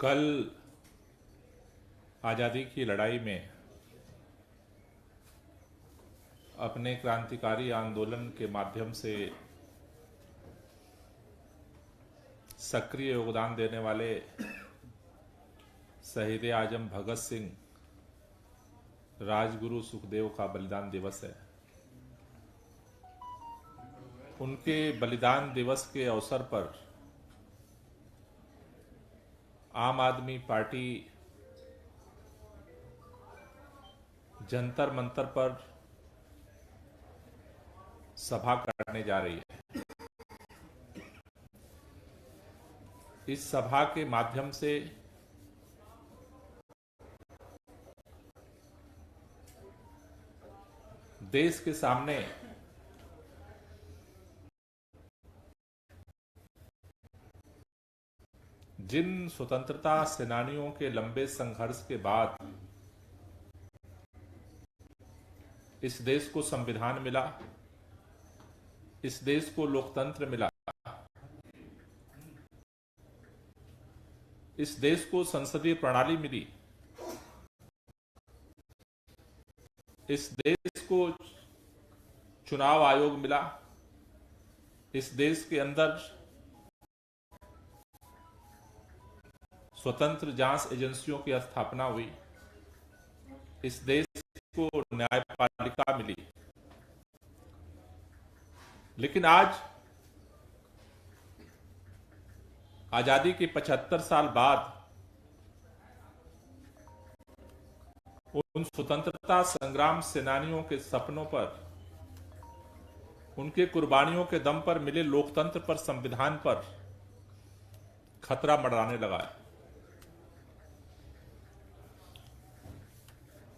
कल आज़ादी की लड़ाई में अपने क्रांतिकारी आंदोलन के माध्यम से सक्रिय योगदान देने वाले शहीद आजम भगत सिंह, राजगुरु सुखदेव का बलिदान दिवस है। उनके बलिदान दिवस के अवसर पर आम आदमी पार्टी जंतर मंतर पर सभा करने जा रही है। इस सभा के माध्यम से देश के सामने जिन स्वतंत्रता सेनानियों के लंबे संघर्ष के बाद इस देश को संविधान मिला, इस देश को लोकतंत्र मिला, इस देश को संसदीय प्रणाली मिली, इस देश को चुनाव आयोग मिला, इस देश के अंदर स्वतंत्र जांच एजेंसियों की स्थापना हुई, इस देश को न्यायपालिका मिली। लेकिन आज आजादी के 75 साल बाद उन स्वतंत्रता संग्राम सेनानियों के सपनों पर, उनके कुर्बानियों के दम पर मिले लोकतंत्र पर, संविधान पर खतरा मंडराने लगा है।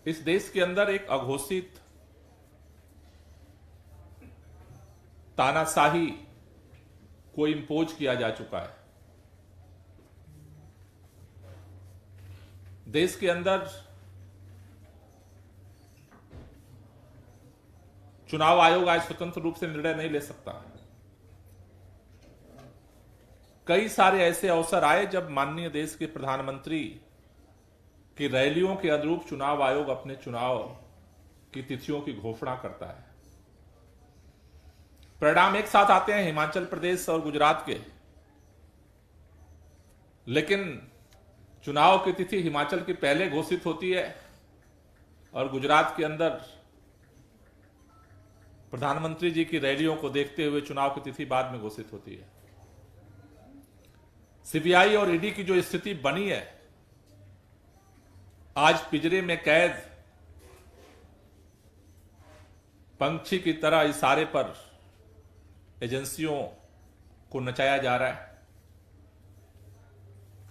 इस देश के अंदर एक अघोषित तानाशाही को इंपोज किया जा चुका है। देश के अंदर चुनाव आयोग आज स्वतंत्र रूप से निर्णय नहीं ले सकता। कई सारे ऐसे अवसर आए जब माननीय देश के प्रधानमंत्री की रैलियों के अनुरूप चुनाव आयोग अपने चुनाव की तिथियों की घोषणा करता है। परिणाम एक साथ आते हैं हिमाचल प्रदेश और गुजरात के, लेकिन चुनाव की तिथि हिमाचल की पहले घोषित होती है और गुजरात के अंदर प्रधानमंत्री जी की रैलियों को देखते हुए चुनाव की तिथि बाद में घोषित होती है। सीबीआई और ईडी की जो स्थिति बनी है, आज पिंजरे में कैद पंछी की तरह इशारे पर एजेंसियों को नचाया जा रहा है।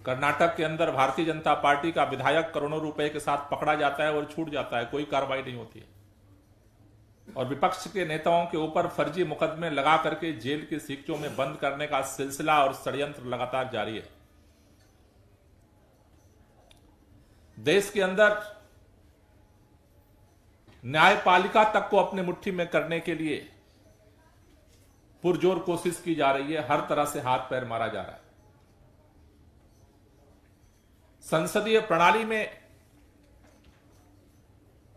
कर्नाटक के अंदर भारतीय जनता पार्टी का विधायक करोड़ों रुपए के साथ पकड़ा जाता है और छूट जाता है, कोई कार्रवाई नहीं होती है। और विपक्ष के नेताओं के ऊपर फर्जी मुकदमे लगा करके जेल की सीखचों में बंद करने का सिलसिला और षड्यंत्र लगातार जारी है। देश के अंदर न्यायपालिका तक को अपने मुट्ठी में करने के लिए पुरजोर कोशिश की जा रही है, हर तरह से हाथ पैर मारा जा रहा है। संसदीय प्रणाली में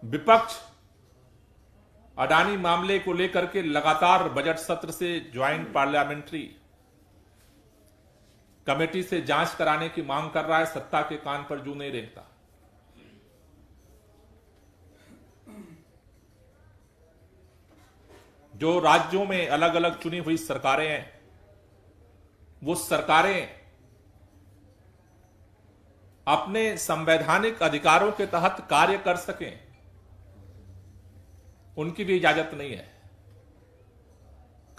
विपक्ष अडानी मामले को लेकर के लगातार बजट सत्र से ज्वाइंट पार्लियामेंट्री कमेटी से जांच कराने की मांग कर रहा है। सत्ता के कान पर जू नहीं रेंगता। जो राज्यों में अलग अलग चुनी हुई सरकारें हैं, वो सरकारें अपने संवैधानिक अधिकारों के तहत कार्य कर सकें, उनकी भी इजाजत नहीं है।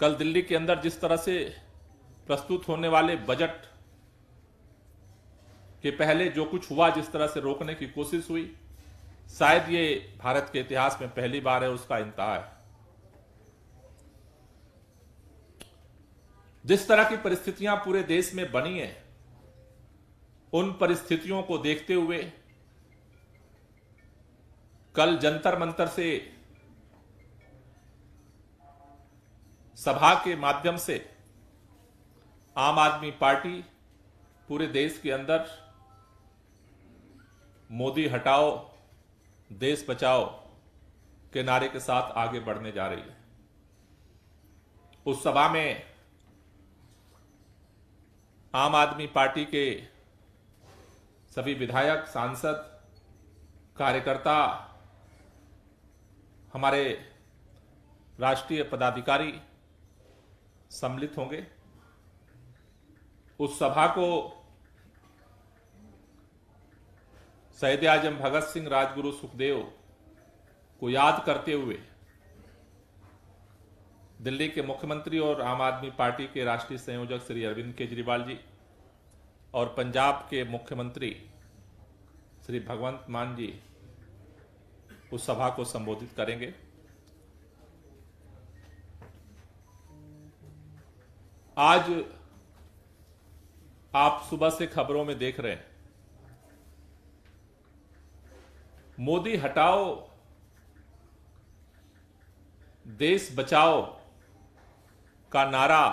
कल दिल्ली के अंदर जिस तरह से प्रस्तुत होने वाले बजट के पहले जो कुछ हुआ, जिस तरह से रोकने की कोशिश हुई, शायद ये भारत के इतिहास में पहली बार है, उसका इंतहा है। जिस तरह की परिस्थितियां पूरे देश में बनी है, उन परिस्थितियों को देखते हुए कल जंतर मंतर से सभा के माध्यम से आम आदमी पार्टी पूरे देश के अंदर मोदी हटाओ देश बचाओ के नारे के साथ आगे बढ़ने जा रही है। उस सभा में आम आदमी पार्टी के सभी विधायक, सांसद, कार्यकर्ता, हमारे राष्ट्रीय पदाधिकारी सम्मिलित होंगे। उस सभा को शहीद आजम भगत सिंह, राजगुरु सुखदेव को याद करते हुए दिल्ली के मुख्यमंत्री और आम आदमी पार्टी के राष्ट्रीय संयोजक श्री अरविंद केजरीवाल जी और पंजाब के मुख्यमंत्री श्री भगवंत मान जी उस सभा को संबोधित करेंगे। आज आप सुबह से खबरों में देख रहे हैं, मोदी हटाओ देश बचाओ का नारा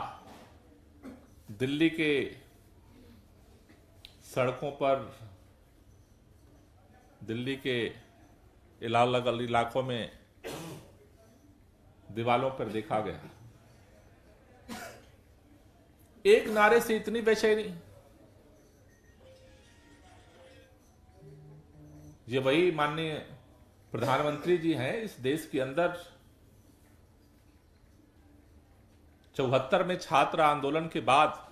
दिल्ली के सड़कों पर, दिल्ली के अलग अलग इलाकों में दीवालों पर देखा गया। एक नारे से इतनी बेचैनी, ये वही माननीय प्रधानमंत्री जी हैं। इस देश के अंदर 74 में छात्र आंदोलन के बाद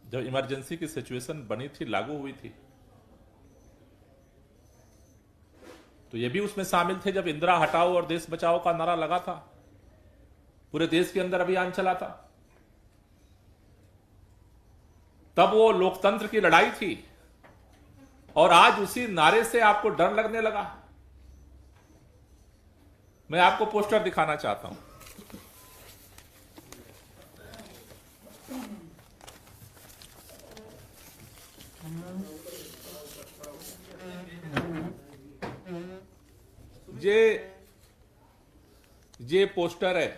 जब इमरजेंसी की सिचुएशन बनी थी, लागू हुई थी, तो ये भी उसमें शामिल थे जब इंदिरा हटाओ और देश बचाओ का नारा लगा था। पूरे देश के अंदर अभियान चला था। तब वो लोकतंत्र की लड़ाई थी और आज उसी नारे से आपको डर लगने लगा। मैं आपको पोस्टर दिखाना चाहता हूं। ये पोस्टर है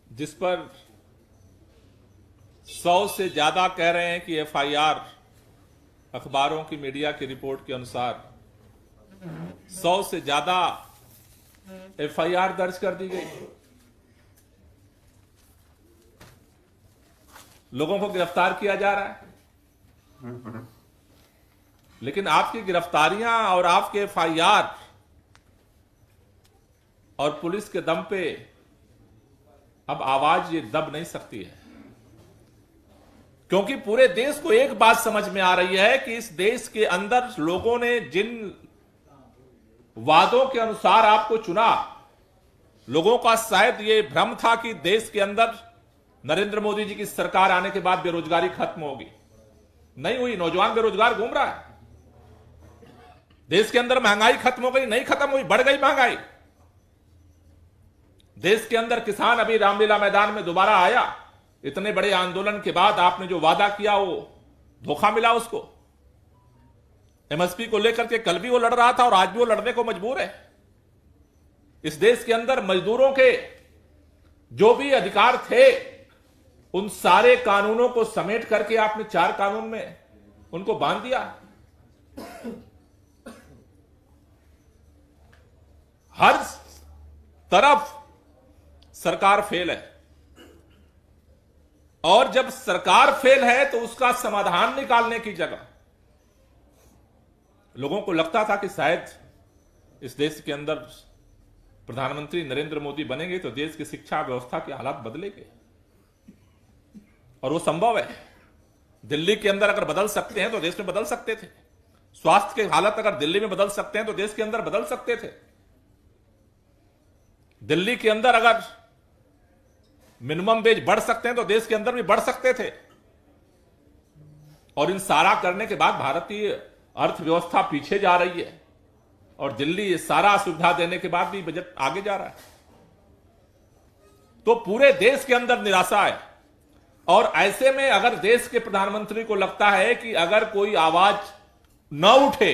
जिस पर 100 से ज्यादा कह रहे हैं कि एफआईआर, अखबारों की, मीडिया की रिपोर्ट के अनुसार 100 से ज्यादा एफआईआर दर्ज कर दी गई। लोगों को गिरफ्तार किया जा रहा है, लेकिन आपकी गिरफ्तारियां और आपके एफआईआर और पुलिस के दम पे अब आवाज ये दब नहीं सकती है, क्योंकि पूरे देश को एक बात समझ में आ रही है कि इस देश के अंदर लोगों ने जिन वादों के अनुसार आपको चुना, लोगों का शायद ये भ्रम था कि देश के अंदर नरेंद्र मोदी जी की सरकार आने के बाद बेरोजगारी खत्म होगी। नहीं हुई। नौजवान बेरोजगार घूम रहा है। देश के अंदर महंगाई खत्म हो गई, नहीं खत्म हुई, बढ़ गई महंगाई। देश के अंदर किसान अभी रामलीला मैदान में दोबारा आया। इतने बड़े आंदोलन के बाद आपने जो वादा किया वो धोखा मिला उसको। एमएसपी को लेकर के कल भी वो लड़ रहा था और आज भी वो लड़ने को मजबूर है। इस देश के अंदर मजदूरों के जो भी अधिकार थे, उन सारे कानूनों को समेट करके आपने 4 कानून में उनको बांध दिया। हर तरफ सरकार फेल है, और जब सरकार फेल है तो उसका समाधान निकालने की जगह लोगों को लगता था कि शायद इस देश के अंदर प्रधानमंत्री नरेंद्र मोदी बनेंगे तो देश की शिक्षा व्यवस्था के हालात बदलेंगे, और वो संभव है। दिल्ली के अंदर अगर बदल सकते हैं तो देश में बदल सकते थे। स्वास्थ्य के हालत अगर दिल्ली में बदल सकते हैं तो देश के अंदर बदल सकते थे। दिल्ली के अंदर अगर मिनिमम वेज बढ़ सकते हैं तो देश के अंदर भी बढ़ सकते थे। और इन सारा करने के बाद भारतीय अर्थव्यवस्था पीछे जा रही है, और दिल्ली ये सारा सुविधा देने के बाद भी बजट आगे जा रहा है। तो पूरे देश के अंदर निराशा है। और ऐसे में अगर देश के प्रधानमंत्री को लगता है कि अगर कोई आवाज न उठे,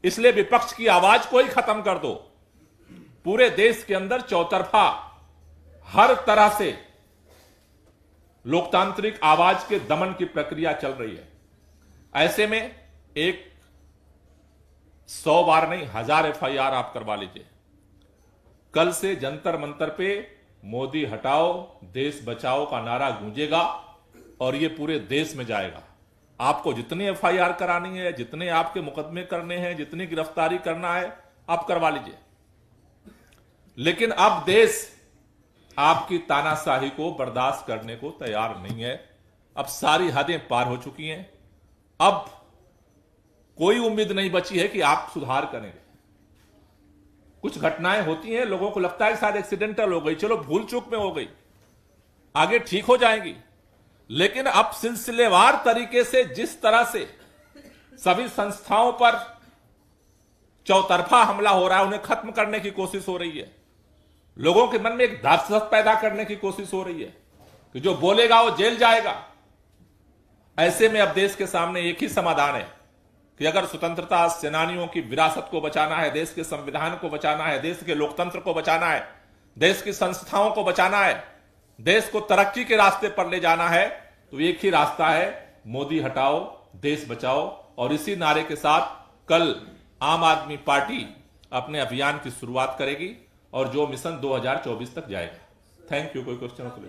इसलिए विपक्ष की आवाज को ही खत्म कर दो, पूरे देश के अंदर चौतरफा हर तरह से लोकतांत्रिक आवाज के दमन की प्रक्रिया चल रही है। ऐसे में एक 100 बार नहीं 1000 FIR आप करवा लीजिए। कल से जंतर मंतर पे मोदी हटाओ देश बचाओ का नारा गूंजेगा और ये पूरे देश में जाएगा। आपको जितनी FIR करानी है, जितने आपके मुकदमे करने हैं, जितनी गिरफ्तारी करना है, आप करवा लीजिए। लेकिन अब देश आपकी तानाशाही को बर्दाश्त करने को तैयार नहीं है। अब सारी हदें पार हो चुकी हैं। अब कोई उम्मीद नहीं बची है कि आप सुधार करेंगे। कुछ घटनाएं होती हैं, लोगों को लगता है कि शायद एक्सीडेंटल हो गई, चलो भूल चूक में हो गई, आगे ठीक हो जाएंगी। लेकिन अब सिलसिलेवार तरीके से जिस तरह से सभी संस्थाओं पर चौतरफा हमला हो रहा है, उन्हें खत्म करने की कोशिश हो रही है। लोगों के मन में एक दहशत पैदा करने की कोशिश हो रही है कि जो बोलेगा वो जेल जाएगा। ऐसे में अब देश के सामने एक ही समाधान है कि अगर स्वतंत्रता सेनानियों की विरासत को बचाना है, देश के संविधान को बचाना है, देश के लोकतंत्र को बचाना है, देश की संस्थाओं को बचाना है, देश को तरक्की के रास्ते पर ले जाना है, तो एक ही रास्ता है, मोदी हटाओ देश बचाओ। और इसी नारे के साथ कल आम आदमी पार्टी अपने अभियान की शुरुआत करेगी और जो मिशन 2024 तक जाएगा। Thank you. कोई क्वेश्चन हो तो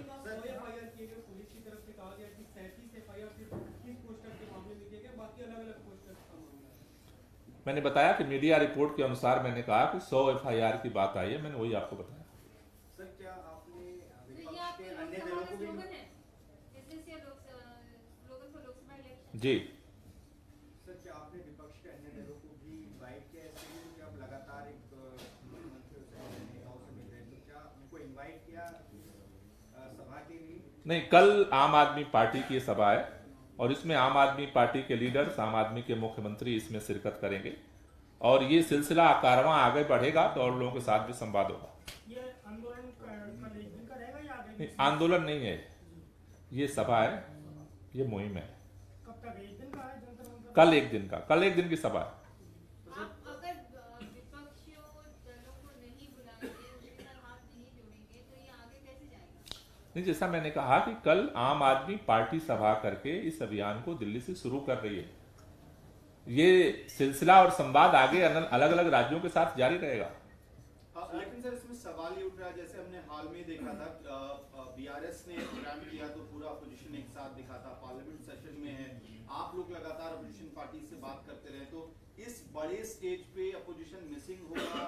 मैंने बताया कि मीडिया रिपोर्ट के अनुसार मैंने कहा कि 100 FIR की बात आई है, मैंने वही आपको बताया। सर क्या आपने विपक्ष के अन्य दलों को भी जी सर क्या आपने विपक्ष के अन्य दलों को भी इनवाइट किया है? इसलिए कि आप लगातार एक मुख्यमंत्री से नेताओं से मिल रहे हैं, तो क्या उनको इनवाइट किया सभा के लिए? नहीं, कल आम आदमी पार्टी की सभा है और इसमें आम आदमी पार्टी के लीडर्स, आम आदमी के मुख्यमंत्री इसमें शिरकत करेंगे और ये सिलसिला कारवां आगे बढ़ेगा तो और लोगों के साथ भी संवाद होगा। ये आंदोलन कल एक दिन का रहेगा या आगे? नहीं, आंदोलन नहीं है, ये सभा है, ये मुहिम है। कब तक? एक दिन का है जंतर मंतर? कल एक दिन का, कल एक दिन की सभा है। आप अगर विपक्षियों दलों को नहीं बुलाएंगे, उनके साथ हाथ नहीं जोड़ेंगे, तो ये आगे कैसे जाएगा? नहीं, जैसा मैंने कहा कि कल आम आदमी पार्टी सभा करके इस अभियान को दिल्ली से शुरू कर रही है। ये सिलसिला और संवाद आगे अलग अलग राज्यों के साथ जारी रहेगा। लेकिन सर इसमें सवाल ये उठ रहा है, जैसे हमने हाल में देखा था BRS ने प्रोग्राम किया तो पूरा अपोजिशन एक साथ दिखा था, पार्लियामेंट सेशन में है, आप लोग लगातार अपोजिशन पार्टी से बात करते रहे, तो इस बड़े स्टेज पे अपोजिशन मिसिंग होगा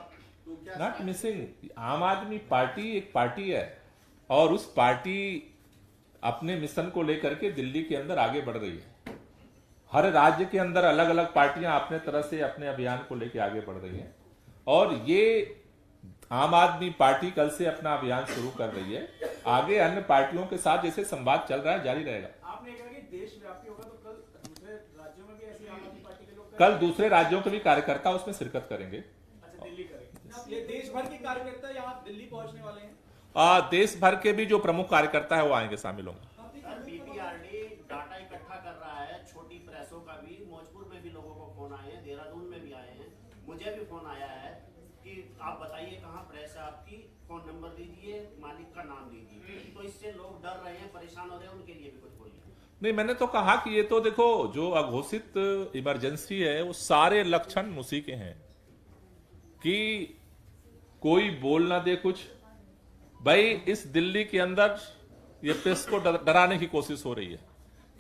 तो क्या? Not missing. आम आदमी पार्टी एक पार्टी है और उस पार्टी अपने मिशन को लेकर के दिल्ली के अंदर आगे बढ़ रही है। हर राज्य के अंदर अलग अलग पार्टियां अपने तरह से अपने अभियान को लेकर आगे बढ़ रही हैं और ये आम आदमी पार्टी कल से अपना अभियान शुरू कर रही है। आगे अन्य पार्टियों के साथ जैसे संवाद चल रहा है जारी रहेगा। आपने कहा कि देशव्यापी होगा, तो कल दूसरे राज्यों में भी ऐसी आम आदमी पार्टी के लोग कल दूसरे राज्यों के भी कार्यकर्ता उसमें शिरकत करेंगे। अच्छा, दिल्ली करेंगे। ये देश भर के कार्यकर्ता यहाँ दिल्ली पहुंचने वाले हैं? देश भर के भी जो प्रमुख कार्यकर्ता है वो आएंगे, शामिल होंगे। BPRD डाटा इकट्ठा कर रहा है, छोटी प्रेसों का भी, मौजपुर में भी लोगों को फोन आए हैं, देहरादून में भी आए हैं, मुझे भी फोन आया है कि आप बताइए कहाँ प्रेस है आपकी, फोन नंबर दीजिए, मालिक का नाम दीजिए। तो इससे लोग डर रहे हैं, परेशान हो रहे हैं, उनके लिए भी कुछ बोलिए। नहीं, मैंने तो कहा कि ये तो देखो जो अघोषित इमरजेंसी है वो सारे लक्षण उसी के हैं कि कोई बोल ना दे कुछ। भाई इस दिल्ली के अंदर ये प्रेस को डराने की कोशिश हो रही है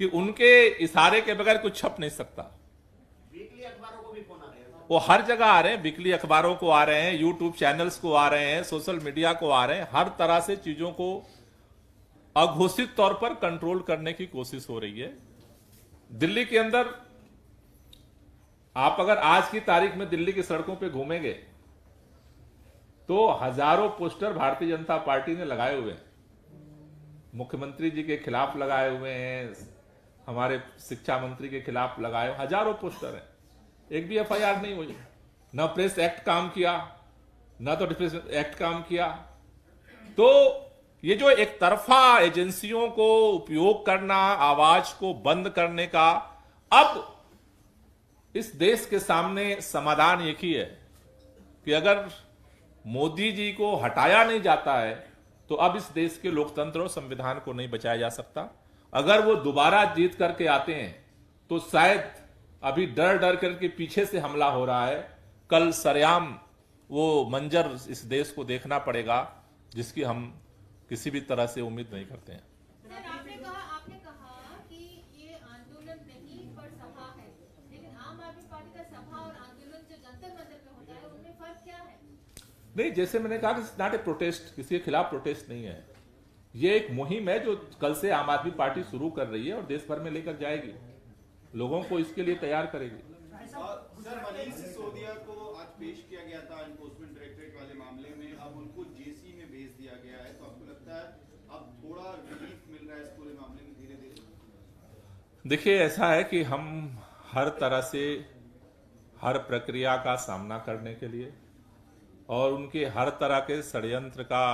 कि उनके इशारे के बगैर कुछ छप नहीं सकता। वीकली अखबारों को भी फोन आ रहे हैं, वो हर जगह आ रहे हैं, वीकली अखबारों को आ रहे हैं, यूट्यूब चैनल्स को आ रहे हैं, सोशल मीडिया को आ रहे हैं, हर तरह से चीजों को अघोषित तौर पर कंट्रोल करने की कोशिश हो रही है। दिल्ली के अंदर आप अगर आज की तारीख में दिल्ली की सड़कों पे घूमेंगे तो हजारों पोस्टर भारतीय जनता पार्टी ने लगाए हुए हैं। मुख्यमंत्री जी के खिलाफ लगाए हुए हैं, हमारे शिक्षा मंत्री के खिलाफ लगाए हुए हजारों पोस्टर हैं, एक भी FIR नहीं हुई। न प्रेस एक्ट काम किया, न तो डिफेंस एक्ट काम किया। तो ये जो एक तरफा एजेंसियों को उपयोग करना, आवाज को बंद करने का, अब इस देश के सामने समाधान एक ही है कि अगर मोदी जी को हटाया नहीं जाता है तो अब इस देश के लोकतंत्र और संविधान को नहीं बचाया जा सकता। अगर वो दोबारा जीत करके आते हैं तो शायद अभी डर डर करके पीछे से हमला हो रहा है। कल सरेआम वो मंजर इस देश को देखना पड़ेगा जिसकी हम किसी भी तरह से उम्मीद नहीं करते हैं। सर आपने कहा कि ये आंदोलन नहीं पर सभा है, लेकिन आम आदमी पार्टी का सभा और आंदोलन जो जंतर मंतर पे होता है उनमें फर्क क्या है? नहीं, जैसे मैंने कहा कि नॉट ए प्रोटेस्ट, किसी के खिलाफ प्रोटेस्ट नहीं है। ये एक मुहिम है जो कल से आम आदमी पार्टी शुरू कर रही है और देश भर में लेकर जाएगी, लोगों को इसके लिए तैयार करेगी। सर मनीष सिसोदिया को आज पेश किया गया था एनफोर्समेंट डायरेक्टरेट वाले मामले में, अब उनको जेसी में भेज दिया गया है, तो आपको लगता है अब थोड़ा रिलीफ मिल रहा है इस पूरे मामले में धीरे धीरे? देखिए, ऐसा है कि हम हर तरह से हर प्रक्रिया का सामना करने के लिए और उनके हर तरह के षड्यंत्र का